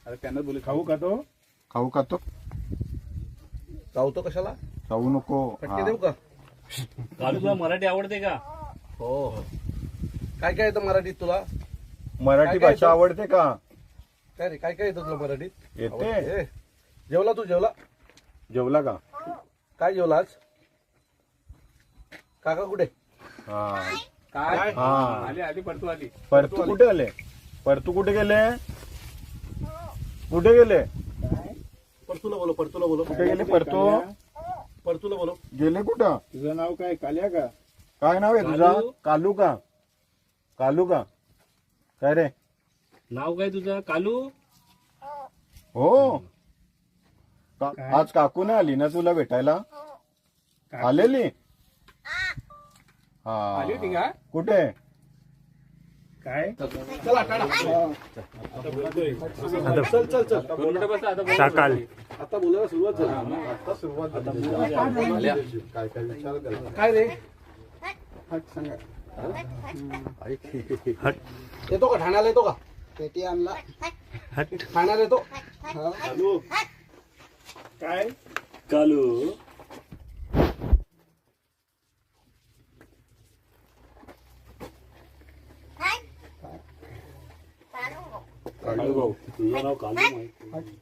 अरे त्यांना बोल खाऊ का तो चावतो तो कशाला चावू नको. फटके देऊ का कालू तुला मराठी आवडते का? हो हो काय काय येतं मराठीत तुला मराठी काय भाषा आवडते का? काय रे काय काय येतं तुला मराठीत येते. ए, जेवला तू जेवला जेवला का? काय जेवला आज काका कुठे हा काय हा आली आली पडतो आली परतू कुठे आले? परतू कुठे गेले? कुठे गेले? परतूला बोलो परतूला बोलो कुठे गेले परतू? परतूला बोलो गेले कुठं? तुझं नाव काय काल्या का? काय नाव आहे तुझा? कालू का? कालू का? काय रे? नाव काय तुझं? कालू. हो आज काकू नाही आली ना तुला भेटायला? आलेली आली होती हा का? कुठे? काय चला टाटा चल चल चल बोलू बस आता बोल. आता बोलायला सुरुवात झाली आता सुरुवात झाली. काय काय विचार करा काय रे येतो का ठाण्याला येतो का पेटी आणला ठाण्याला येतो चालू काय कालू. कालू भाऊ तुझं नाव कालू माहिती.